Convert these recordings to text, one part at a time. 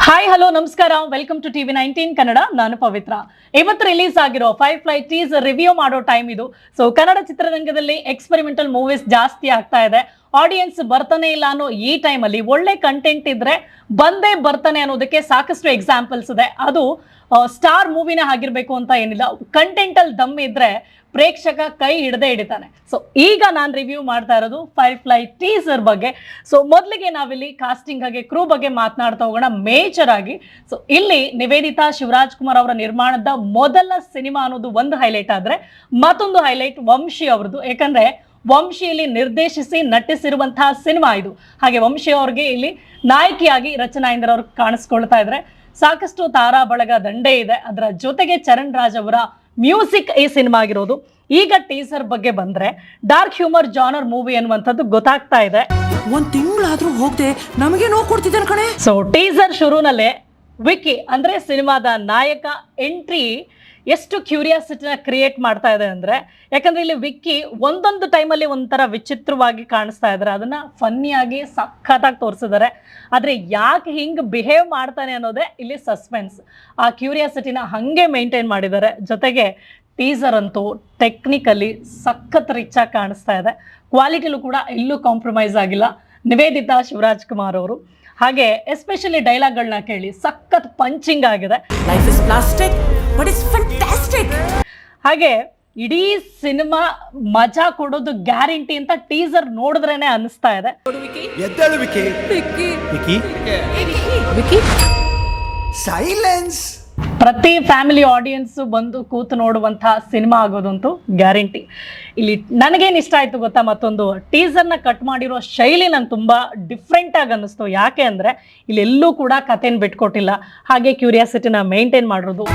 Hi hello ನಮಸ್ಕಾರ welcome to TV19 Kannada. ನಾನು ಪವಿತ್ರ. ಇವತ್ತು ರಿಲೀಸ್ ಆಗಿರೋ ಫೈರ್‌ಫ್ಲೈ ಟೀಸರ್ ರಿವ್ಯೂ ಮಾಡೋ ಟೈಮ್ ಇದು. ಸೊ ಕನ್ನಡ ಚಿತ್ರರಂಗದಲ್ಲಿ ಎಕ್ಸ್ಪೆರಿಮೆಂಟಲ್ ಮೂವೀಸ್ ಜಾಸ್ತಿ ಆಗ್ತಾ ಇದೆ. ಆಡಿಯನ್ಸ್ ಬರ್ತಾನೆ ಇಲ್ಲ ಅನ್ನೋ ಈ ಟೈಮಲ್ಲಿ ಒಳ್ಳೆ ಕಂಟೆಂಟ್ ಇದ್ರೆ ಬಂದೇ ಬರ್ತಾನೆ ಅನ್ನೋದಕ್ಕೆ ಸಾಕಷ್ಟು ಎಕ್ಸಾಂಪಲ್ಸ್ ಇದೆ. ಅದು ಸ್ಟಾರ್ ಮೂವಿನೇ ಆಗಿರ್ಬೇಕು ಅಂತ ಏನಿಲ್ಲ, ಕಂಟೆಂಟ್ ಅಲ್ಲಿ ದಮ್ ಇದ್ರೆ ಪ್ರೇಕ್ಷಕ ಕೈ ಹಿಡದೆ ಹಿಡಿತಾನೆ. ಸೊ ಈಗ ನಾನು ರಿವ್ಯೂ ಮಾಡ್ತಾ ಇರೋದು ಫೈರ್‌ಫ್ಲೈ ಟೀಸರ್ ಬಗ್ಗೆ. ಸೊ ಮೊದಲಿಗೆ ನಾವಿಲ್ಲಿ ಕಾಸ್ಟಿಂಗ್ ಹಾಗೆ ಕ್ರೂ ಬಗ್ಗೆ ಮಾತನಾಡ್ತಾ ಹೋಗೋಣ ಮೇಜರ್ ಆಗಿ. ಸೊ ಇಲ್ಲಿ ನಿವೇದಿತಾ ಶಿವರಾಜ್ ಕುಮಾರ್ ಅವರ ನಿರ್ಮಾಣದ ಮೊದಲ ಸಿನಿಮಾ ಅನ್ನೋದು ಒಂದು ಹೈಲೈಟ್ ಆದ್ರೆ, ಮತ್ತೊಂದು ಹೈಲೈಟ್ ವಂಶಿ ಅವ್ರದ್ದು. ಯಾಕಂದ್ರೆ ವಂಶಿಯಲ್ಲಿ ನಿರ್ದೇಶಿಸಿ ನಟಿಸಿರುವಂತಹ ಸಿನಿಮಾ ಇದು. ಹಾಗೆ ವಂಶಿ ಅವ್ರಿಗೆ ಇಲ್ಲಿ ನಾಯಕಿಯಾಗಿ ರಚನಾ ಇಂದ್ರ ಅವ್ರು ಕಾಣಿಸ್ಕೊಳ್ತಾ ಇದ್ರೆ, ಸಾಕಷ್ಟು ತಾರಾ ಬಳಗ ದಂಡೆ ಇದೆ. ಅದರ ಜೊತೆಗೆ ಚರಣ್ ರಾಜ್ ಅವರ ಮ್ಯೂಸಿಕ್ ಈ ಸಿನಿಮಾ ಆಗಿರೋದು. ಈಗ ಟೀಸರ್ ಬಗ್ಗೆ ಬಂದ್ರೆ ಡಾರ್ಕ್ ಹ್ಯೂಮರ್ ಜಾನರ್ ಮೂವಿ ಅನ್ನುವಂಥದ್ದು ಗೊತ್ತಾಗ್ತಾ ಇದೆ. ಒಂದ್ ತಿಂಗಳಾದ್ರೂ ಹೋಗದೆ ನಮಗೆ ನೋವು ಕೊಡ್ತಿದ್ದಾನೆ ಕಣೆ. ಸೊ ಟೀಸರ್ ಶುರುನಲ್ಲೇ ವಿಕ್ಕಿ ಅಂದ್ರೆ ಸಿನಿಮಾದ ನಾಯಕ ಎಂಟ್ರಿ ಎಷ್ಟು ಕ್ಯೂರಿಯಾಸಿಟಿನ ಕ್ರಿಯೇಟ್ ಮಾಡ್ತಾ ಇದೆ ಅಂದ್ರೆ, ಯಾಕಂದ್ರೆ ಇಲ್ಲಿ ವಿಕ್ಕಿ ಒಂದೊಂದು ಟೈಮಲ್ಲಿ ಒಂಥರ ವಿಚಿತ್ರವಾಗಿ ಕಾಣಿಸ್ತಾ ಇದ್ದಾರೆ. ಅದನ್ನ ಫನ್ನಿಯಾಗಿ ಸಖತ್ತಾಗಿ ತೋರಿಸಿದ್ದಾರೆ. ಆದ್ರೆ ಯಾಕೆ ಹಿಂಗ್ ಬಿಹೇವ್ ಮಾಡ್ತಾನೆ ಅನ್ನೋದೇ ಇಲ್ಲಿ ಸಸ್ಪೆನ್ಸ್. ಆ ಕ್ಯೂರಿಯಾಸಿಟಿನ ಹಂಗೆ ಮೇಂಟೈನ್ ಮಾಡಿದ್ದಾರೆ. ಜೊತೆಗೆ ಟೀಸರ್ ಅಂತೂ ಟೆಕ್ನಿಕಲಿ ಸಖತ್ ರಿಚ್ ಆಗಿ ಕಾಣಿಸ್ತಾ ಇದೆ. ಕ್ವಾಲಿಟಿಲೂ ಕೂಡ ಎಲ್ಲೂ ಕಾಂಪ್ರಮೈಸ್ ಆಗಿಲ್ಲ ನಿವೇದಿತಾ ಶಿವರಾಜ್ ಕುಮಾರ್ ಅವರು. ಹಾಗೆ ಎಸ್ಪೆಷಲಿ ಡೈಲಾಗ್ಗಳನ್ನ ಕೇಳಿ ಸಖತ್ ಪಂಚಿಂಗ್ ಆಗಿದೆ. Life is plastic but it's fantastic. ಹಾಗೆ ಇಡೀ ಸಿನಿಮಾ ಮಜಾ ಕೊಡೋದು ಗ್ಯಾರಂಟಿ ಅಂತ ಟೀಸರ್ ನೋಡಿದ್ರೇನೆ ಅನಿಸ್ತಾ ಇದೆ. ಸೈಲೆನ್ಸ್. ಪ್ರತಿ ಫ್ಯಾಮಿಲಿ ಆಡಿಯನ್ಸ್ ಬಂದು ಕೂತು ನೋಡುವಂತಹ ಸಿನಿಮಾ ಆಗೋದಂತೂ ಗ್ಯಾರಂಟಿ. ಇಲ್ಲಿ ನನಗೇನು ಇಷ್ಟ ಆಯ್ತು ಗೊತ್ತಾ, ಮತ್ತೊಂದು ಟೀಸರ್ನ ಕಟ್ ಮಾಡಿರೋ ಶೈಲಿ ನಂಗೆ ತುಂಬಾ ಡಿಫ್ರೆಂಟ್ ಆಗಿ ಅನ್ನಿಸ್ತು. ಯಾಕೆ ಅಂದ್ರೆ ಇಲ್ಲಿ ಎಲ್ಲೂ ಕೂಡ ಕಥೆನ ಬಿಟ್ಕೊಟ್ಟಿಲ್ಲ, ಹಾಗೆ ಕ್ಯೂರಿಯಾಸಿಟಿನ ಮೇಂಟೈನ್ ಮಾಡಿರೋದು.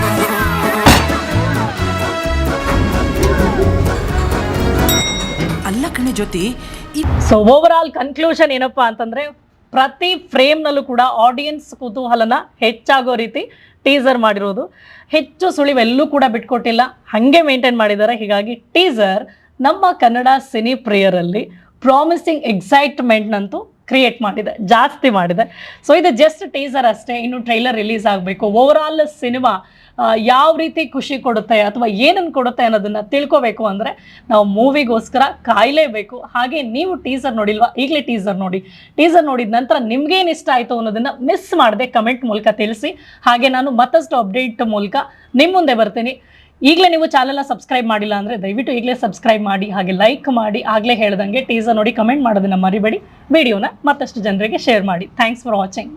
ಅಲ್ಲ ಕಣೆ ಜ್ಯೋತಿ. ಸೊ ಓವರ್ ಆಲ್ ಕನ್ಕ್ಲೂಷನ್ ಏನಪ್ಪಾ ಅಂತಂದ್ರೆ, ಪ್ರತಿ ಫ್ರೇಮ್ನಲ್ಲೂ ಕೂಡ ಆಡಿಯನ್ಸ್ ಕುತೂಹಲನ ಹೆಚ್ಚಾಗೋ ರೀತಿ ಟೀಸರ್ ಮಾಡಿರೋದು. ಹೆಚ್ಚು ಸುಳಿವೆಲ್ಲೂ ಕೂಡ ಬಿಟ್ಕೊಟ್ಟಿಲ್ಲ, ಹಾಗೆ ಮೇಂಟೈನ್ ಮಾಡಿದ್ದಾರೆ. ಹೀಗಾಗಿ ಟೀಸರ್ ನಮ್ಮ ಕನ್ನಡ ಸಿನಿ ಪ್ರಿಯರಲ್ಲಿ ಪ್ರಾಮಿಸಿಂಗ್ ಎಕ್ಸೈಟ್ಮೆಂಟ್ನಂತೂ ಕ್ರಿಯೇಟ್ ಮಾಡಿದೆ, ಜಾಸ್ತಿ ಮಾಡಿದೆ. ಸೊ ಇದು ಜಸ್ಟ್ ಟೀಸರ್ ಅಷ್ಟೇ, ಇನ್ನು ಟ್ರೈಲರ್ ರಿಲೀಸ್ ಆಗಬೇಕು. ಓವರ್ ಆಲ್ ಸಿನಿಮಾ ಯಾವ ರೀತಿ ಖುಷಿ ಕೊಡುತ್ತೆ ಅಥವಾ ಏನನ್ನು ಕೊಡುತ್ತೆ ಅನ್ನೋದನ್ನ ತಿಳ್ಕೊಬೇಕು ಅಂದರೆ ನಾವು ಮೂವಿಗೋಸ್ಕರ ಕಾಯಲೇಬೇಕು. ಹಾಗೆ ನೀವು ಟೀಸರ್ ನೋಡಿಲ್ವಾ, ಈಗಲೇ ಟೀಸರ್ ನೋಡಿ. ಟೀಸರ್ ನೋಡಿದ ನಂತರ ನಿಮ್ಗೇನು ಇಷ್ಟ ಆಯಿತು ಅನ್ನೋದನ್ನ ಮಿಸ್ ಮಾಡದೆ ಕಮೆಂಟ್ ಮೂಲಕ ತಿಳಿಸಿ. ಹಾಗೆ ನಾನು ಮತ್ತಷ್ಟು ಅಪ್ಡೇಟ್ ಮೂಲಕ ನಿಮ್ಮ ಮುಂದೆ ಬರ್ತೀನಿ. ಈಗಲೇ ನೀವು ಚಾನಲ್ನ ಸಬ್ಸ್ಕ್ರೈಬ್ ಮಾಡಿಲ್ಲ ಅಂದರೆ ದಯವಿಟ್ಟು ಈಗಲೇ ಸಬ್ಸ್ಕ್ರೈಬ್ ಮಾಡಿ, ಹಾಗೆ ಲೈಕ್ ಮಾಡಿ. ಆಗಲೇ ಹೇಳ್ದಂಗೆ ಟೀಸರ್ ನೋಡಿ ಕಮೆಂಟ್ ಮಾಡೋದನ್ನ ಮರಿಬೇಡಿ. ವಿಡಿಯೋನ ಮತ್ತಷ್ಟು ಜನರಿಗೆ ಶೇರ್ ಮಾಡಿ. Thanks for watching.